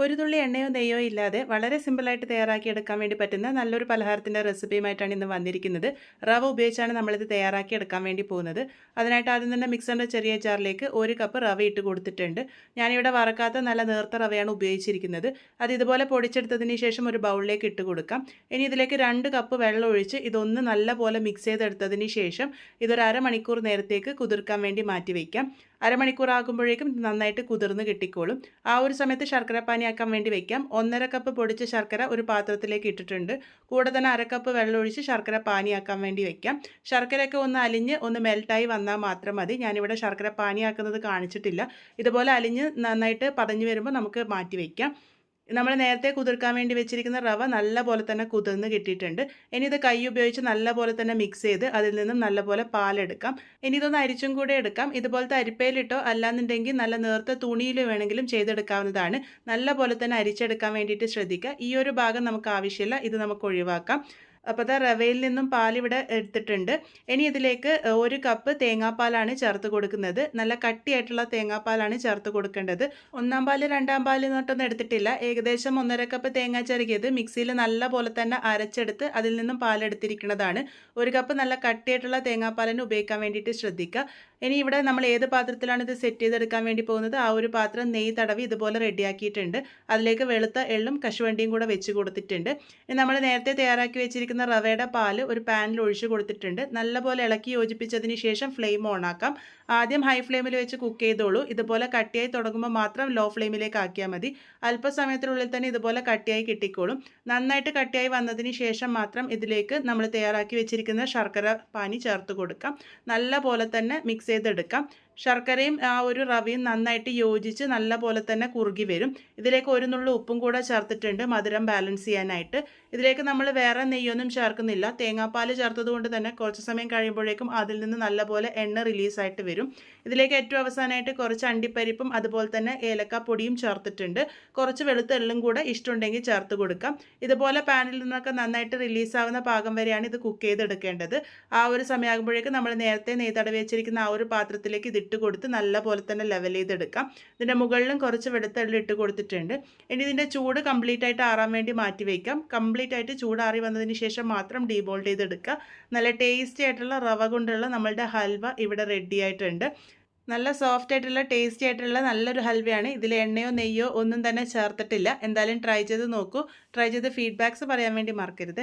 ഒരു തുള്ളി എണ്ണയോ നെയ്യോ ഇല്ലാതെ വളരെ സിമ്പിളായിട്ട് തയ്യാറാക്കിയെടുക്കാൻ വേണ്ടി പറ്റുന്ന നല്ലൊരു പലഹാരത്തിൻ്റെ റെസിപ്പിയുമായിട്ടാണ് ഇന്ന് വന്നിരിക്കുന്നത്. റവ ഉപയോഗിച്ചാണ് നമ്മളിത് തയ്യാറാക്കിയെടുക്കാൻ വേണ്ടി പോകുന്നത്. അതിനായിട്ട് ആദ്യം തന്നെ മിക്സറിൻ്റെ ചെറിയ ജാറിലേക്ക് 1 കപ്പ് റവ ഇട്ട് കൊടുത്തിട്ടുണ്ട്. ഞാനിവിടെ വറക്കാത്ത നല്ല നേർത്ത റവയാണ് ഉപയോഗിച്ചിരിക്കുന്നത്. അത് ഇതുപോലെ പൊടിച്ചെടുത്തതിന് ശേഷം ഒരു ബൗളിലേക്ക് ഇട്ട് കൊടുക്കാം. ഇനി ഇതിലേക്ക് 2 കപ്പ് വെള്ളം ഒഴിച്ച് ഇതൊന്ന് നല്ലപോലെ മിക്സ് ചെയ്തെടുത്തതിന് ശേഷം ഇതൊരു അരമണിക്കൂർ നേരത്തേക്ക് കുതിർക്കാൻ വേണ്ടി മാറ്റി വയ്ക്കാം. അരമണിക്കൂർ ആകുമ്പോഴേക്കും നന്നായിട്ട് കുതിർന്ന് കിട്ടിക്കോളും. ആ ഒരു സമയത്ത് ശർക്കര പാനിയാക്കാൻ വേണ്ടി വയ്ക്കാം. 1.5 കപ്പ് പൊടിച്ച ശർക്കര ഒരു പാത്രത്തിലേക്ക് ഇട്ടിട്ടുണ്ട്. കൂടെ തന്നെ 1/2 കപ്പ് വെള്ളം ഒഴിച്ച് ശർക്കര പാനിയാക്കാൻ വേണ്ടി വയ്ക്കാം. ശർക്കരയൊക്കെ ഒന്ന് അലിഞ്ഞ് ഒന്ന് മെൽറ്റായി വന്നാൽ മാത്രം മതി. ഞാനിവിടെ ശർക്കര പാനിയാക്കുന്നത് കാണിച്ചിട്ടില്ല. ഇതുപോലെ അലിഞ്ഞ് നന്നായിട്ട് പതഞ്ഞ് വരുമ്പോൾ നമുക്ക് മാറ്റി വയ്ക്കാം. നമ്മൾ നേരത്തെ കുതിർക്കാൻ വേണ്ടി വെച്ചിരിക്കുന്ന റവ നല്ലപോലെ തന്നെ കുതിർന്ന് കിട്ടിയിട്ടുണ്ട്. ഇനി ഇത് കൈ ഉപയോഗിച്ച് നല്ലപോലെ തന്നെ മിക്സ് ചെയ്ത് അതിൽ നിന്നും നല്ലപോലെ പാലെടുക്കാം. ഇനി ഇതൊന്ന് അരിച്ചും കൂടെ എടുക്കാം. ഇതുപോലത്തെ അരിപ്പയിലിട്ടോ അല്ലാന്നുണ്ടെങ്കിൽ നല്ല നേർത്ത തുണിയിൽ വേണമെങ്കിലും ചെയ്തെടുക്കാവുന്നതാണ്. നല്ലപോലെ തന്നെ അരിച്ചെടുക്കാൻ വേണ്ടിയിട്ട് ശ്രദ്ധിക്കുക. ഈ ഒരു ഭാഗം നമുക്ക് ആവശ്യമില്ല, ഇത് നമുക്ക് ഒഴിവാക്കാം. അപ്പോൾ അത് റവയിൽ നിന്നും പാലിവിടെ എടുത്തിട്ടുണ്ട്. ഇനി ഇതിലേക്ക് 1 കപ്പ് തേങ്ങാപ്പാലാണ് ചേർത്ത് കൊടുക്കുന്നത്. നല്ല കട്ടിയായിട്ടുള്ള തേങ്ങാപ്പാലാണ് ചേർത്ത് കൊടുക്കേണ്ടത്. 1-ാം പാല് 2-ാം പാല് എന്നിട്ടൊന്നും എടുത്തിട്ടില്ല. ഏകദേശം 1.5 കപ്പ് തേങ്ങ ചിരകിയത് മിക്സിയിൽ നല്ല പോലെ തന്നെ അരച്ചെടുത്ത് അതിൽ നിന്നും പാലെടുത്തിരിക്കുന്നതാണ്. 1 കപ്പ് നല്ല കട്ടിയായിട്ടുള്ള തേങ്ങാപ്പാലിന് ഉപയോഗിക്കാൻ വേണ്ടിയിട്ട് ശ്രദ്ധിക്കുക. ഇനി ഇവിടെ നമ്മൾ ഏത് പാത്രത്തിലാണ് ഇത് സെറ്റ് ചെയ്തെടുക്കാൻ വേണ്ടി പോകുന്നത്, ആ ഒരു പാത്രം നെയ്യ് തടവി ഇതുപോലെ റെഡിയാക്കിയിട്ടുണ്ട്. അതിലേക്ക് വെളുത്ത എള്ളും കശുവണ്ടിയും കൂടെ വെച്ച് കൊടുത്തിട്ടുണ്ട്. ഇനി നമ്മൾ നേരത്തെ തയ്യാറാക്കി വെച്ചിരിക്കുന്ന റവയുടെ പാല് ഒരു പാനിൽ ഒഴിച്ച് കൊടുത്തിട്ടുണ്ട്. നല്ലപോലെ ഇളക്കി യോജിപ്പിച്ചതിന് ശേഷം ഫ്ലെയിം ഓൺ ആക്കാം. ആദ്യം ഹൈ ഫ്ലെയിമിൽ വെച്ച് കുക്ക് ചെയ്തോളൂ. ഇതുപോലെ കട്ടിയായി തുടങ്ങുമ്പോൾ മാത്രം ലോ ഫ്ലെയിമിലേക്ക് ആക്കിയാൽ മതി. അല്പസമയത്തിനുള്ളിൽ തന്നെ ഇതുപോലെ കട്ടിയായി കിട്ടിക്കോളും. നന്നായിട്ട് കട്ടിയായി വന്നതിന് ശേഷം മാത്രം ഇതിലേക്ക് നമ്മൾ തയ്യാറാക്കി വെച്ചിരിക്കുന്ന ശർക്കര പാനി ചേർത്ത് കൊടുക്കാം. നല്ല പോലെ തന്നെ മിക്സ് ചെയ്തെടുക്കാം. ശർക്കരയും ആ ഒരു റവയും നന്നായിട്ട് യോജിച്ച് നല്ല പോലെ തന്നെ കുറുകി വരും. ഇതിലേക്ക് 1 നുള്ളു ഉപ്പും കൂടെ ചേർത്തിട്ടുണ്ട് മധുരം ബാലൻസ് ചെയ്യാനായിട്ട്. ഇതിലേക്ക് നമ്മൾ വേറെ നെയ്യൊന്നും ചേർക്കുന്നില്ല. തേങ്ങാപ്പാൽ ചേർത്തത് കൊണ്ട് തന്നെ കുറച്ച് സമയം കഴിയുമ്പോഴേക്കും അതിൽ നിന്ന് നല്ലപോലെ എണ്ണ റിലീസായിട്ട് വരും. ഇതിലേക്ക് ഏറ്റവും അവസാനമായിട്ട് കുറച്ച് അണ്ടിപ്പരിപ്പും അതുപോലെ തന്നെ ഏലക്കാപ്പൊടിയും ചേർത്തിട്ടുണ്ട്. കുറച്ച് വെളുത്ത എള്ളും കൂടെ ഇഷ്ടമുണ്ടെങ്കിൽ ചേർത്ത് കൊടുക്കാം. ഇതുപോലെ പാനിൽ നിന്നൊക്കെ നന്നായിട്ട് റിലീസാവുന്ന പാകം വരെയാണ് ഇത് കുക്ക് ചെയ്തെടുക്കേണ്ടത്. ആ ഒരു സമയമാകുമ്പോഴേക്കും നമ്മൾ നേരത്തെ നെയ്യ് തടവി വെച്ചിരിക്കുന്ന ആ ഒരു പാത്രത്തിലേക്ക് ഇത് ഇട്ട് കൊടുത്ത് നല്ല പോലെ തന്നെ ലെവൽ ചെയ്തെടുക്കാം. ഇതിൻ്റെ മുകളിലും കുറച്ച് വെളുത്ത എള്ള് ഇട്ട് കൊടുത്തിട്ടുണ്ട്. ഇനി ഇതിൻ്റെ ചൂട് കംപ്ലീറ്റ് ആയിട്ട് ആറാൻ വേണ്ടി മാറ്റി വയ്ക്കാം. കംപ്ലീറ്റ് ആയിട്ട് ചൂടാറി വന്നതിന് ശേഷം മാത്രം ഡീബോൾഡ് ചെയ്തെടുക്കുക. നല്ല ടേസ്റ്റി ആയിട്ടുള്ള റവ കൊണ്ടുള്ള നമ്മളുടെ ഹൽവ ഇവിടെ റെഡി ആയിട്ടുണ്ട്. നല്ല സോഫ്റ്റ് ആയിട്ടുള്ള ടേസ്റ്റി ആയിട്ടുള്ള നല്ലൊരു ഹൽവയാണ്. ഇതിൽ എണ്ണയോ നെയ്യോ ഒന്നും തന്നെ ചേർത്തിട്ടില്ല. എന്തായാലും ട്രൈ ചെയ്ത് നോക്കൂ. ട്രൈ ചെയ്ത് ഫീഡ്ബാക്ക്സ് പറയാൻ വേണ്ടി മറക്കരുത്.